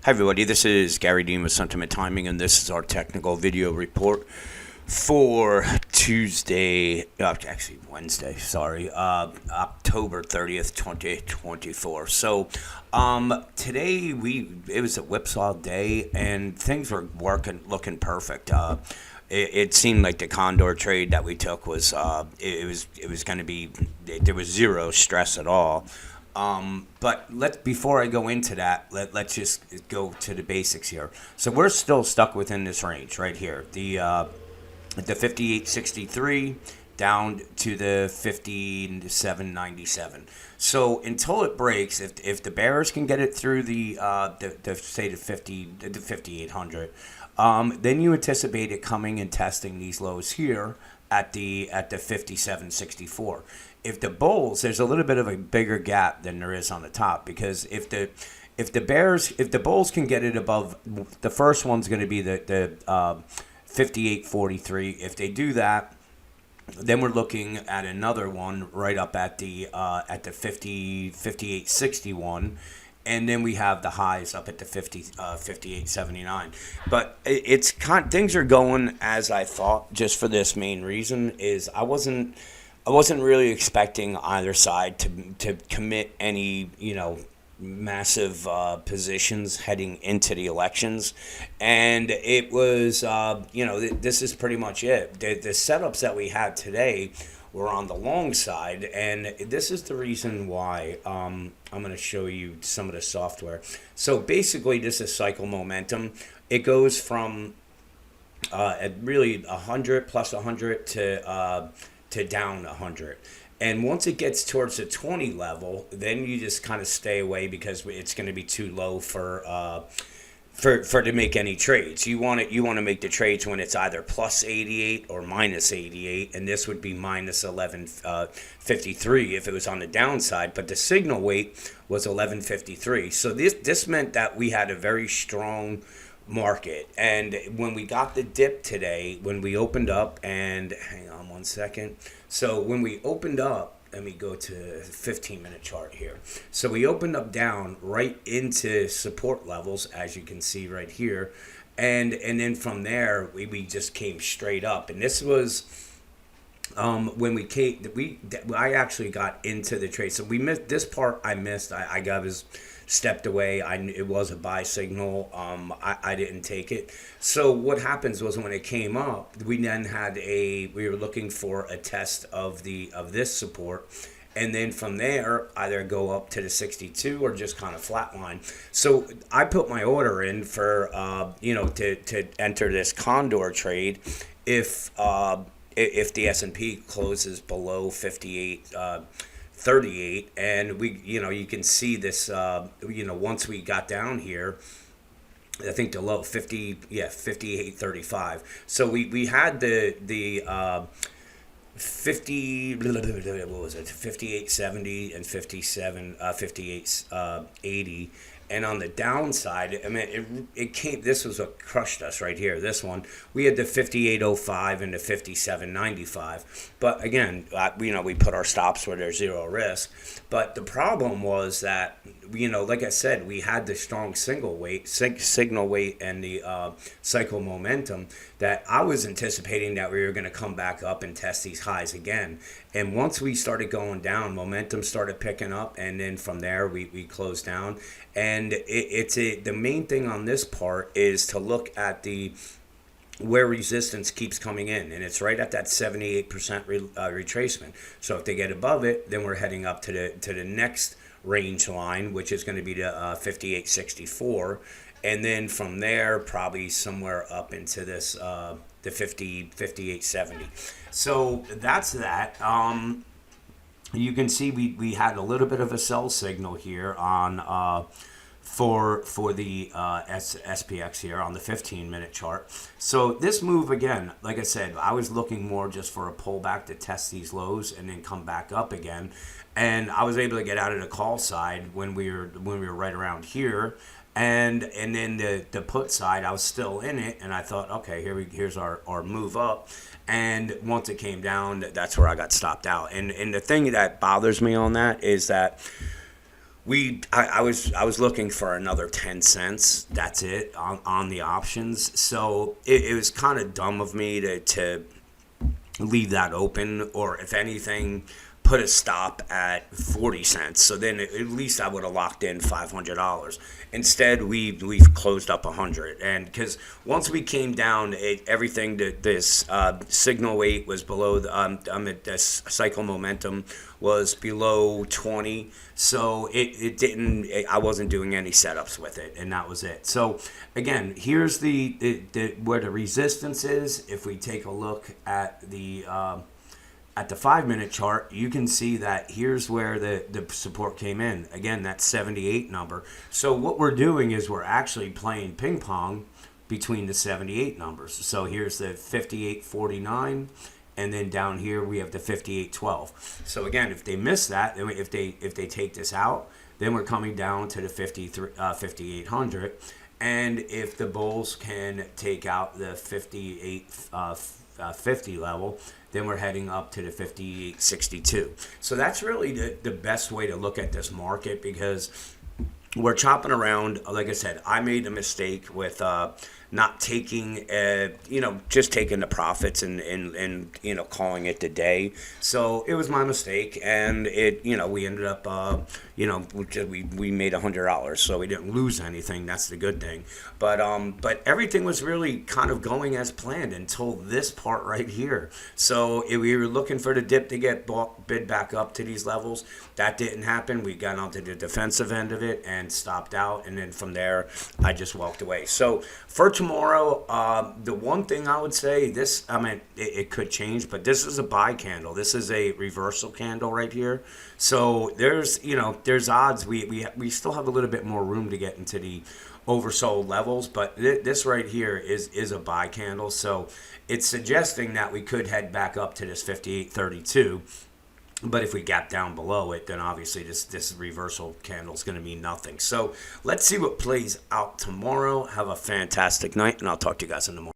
Hi, everybody. This is Gary Dean with Sentiment Timing, and this is our technical video report for Tuesday, actually Wednesday, sorry, October 30th, 2024. So, today it was a whipsaw day, and things were looking perfect. It seemed like the Condor trade that we took was, it was going to be, there was zero stress at all. But before I go into that, let's just go to the basics here. So we're still stuck within this range right here. The 58.63 down to the 57.97. So until it breaks, if the bears can get it through the say the 5800, then you anticipate it coming and testing these lows here at the 57.64. If the bulls, there's a little bit of a bigger gap than there is on the top, because if the bulls can get it above, the first one's going to be the 58.43. If they do that, then we're looking at another one right up at the 58.61. And then we have the highs up at the 58.79. But things are going as I thought. Just for this main reason is I wasn't really expecting either side to commit any massive positions heading into the elections, and it was this is pretty much it. The setups that we had today were on the long side, and this is the reason why. I'm going to show you some of the software. So basically, this is cycle momentum. It goes from at really 100 plus 100 to down 100. And once it gets towards the 20 level, then you just kind of stay away, because it's going to be too low for to make any trades. You want to make the trades when it's either plus 88 or minus 88, and this would be minus 1153 if it was on the downside. But the signal weight was 1153, so this meant that we had a very strong market. And when we got the dip today, when we opened up, and hang on one second. So when we opened up, let me go to the 15-minute chart here. So we opened up down right into support levels, as you can see right here. And then from there, we just came straight up. And this was when I actually got into the trade. So we missed this part. I was stepped away. It was a buy signal. I didn't take it. So what happens was, when it came up, we then we were looking for a test of this support, and then from there either go up to the 62 or just kind of flatline. So I put my order in for to enter this Condor trade if the S&P closes below 58.38, and you can see this once we got down here, I think the low 58.35. So we had the 58.70 and 58.80. And on the downside, I mean, it came. This was what crushed us right here. This one, we had the 58.05 and the 57.95. But again, we put our stops where there's zero risk. But the problem was that, like I said, we had the strong signal weight, and the cycle momentum, that I was anticipating that we were going to come back up and test these highs again. And once we started going down, momentum started picking up, and then from there we closed down. And the main thing on this part is to look at where resistance keeps coming in, and it's right at that 78% retracement. So if they get above it, then we're heading up to the next range line, which is going to be the 58.64, and then from there probably somewhere up into this the 58.70. So that's that. You can see we had a little bit of a sell signal here on for the SPX here on the 15-minute chart. So this move, again, like I said, I was looking more just for a pullback to test these lows and then come back up again. And I was able to get out of the call side when we were right around here. And then the put side, I was still in it, and I thought, okay, here's our move up. And once it came down, that's where I got stopped out. And the thing that bothers me on that is that I was looking for another 10 cents. That's it on the options. So it was kind of dumb of me to leave that open, or if anything, put a stop at 40 cents. So then at least I would have locked in $500. Instead, we've closed up 100, and because once we came down, everything that this signal weight was below this cycle momentum was below 20. So it didn't. I wasn't doing any setups with it, and that was it. So again, here's the where the resistance is. If we take a look at the 5-minute chart, you can see that here's where the support came in. Again, that 78 number. So what we're doing is we're actually playing ping pong between the 78 numbers. So here's the 58.49, and then down here we have the 58.12. So again, if they miss that, if they take this out, then we're coming down to the 5800. And if the bulls can take out the 58.50 level, then we're heading up to the 58.62. So that's really the best way to look at this market, because we're chopping around. Like I said, I made a mistake with not taking, just taking the profits and calling it the day. So it was my mistake, and we ended up, we made $100, so we didn't lose anything. That's the good thing. But everything was really kind of going as planned until this part right here. So we were looking for the dip to get bid back up to these levels. That didn't happen. We got onto the defensive end of it and stopped out, and then from there, I just walked away. So for tomorrow, the one thing I would say, it could change, but this is a buy candle. This is a reversal candle right here. So there's odds we still have a little bit more room to get into the oversold levels, but this right here is a buy candle. So it's suggesting that we could head back up to this 58.32. But if we gap down below it, then obviously this reversal candle is going to mean nothing. So let's see what plays out tomorrow. Have a fantastic night, and I'll talk to you guys in the morning.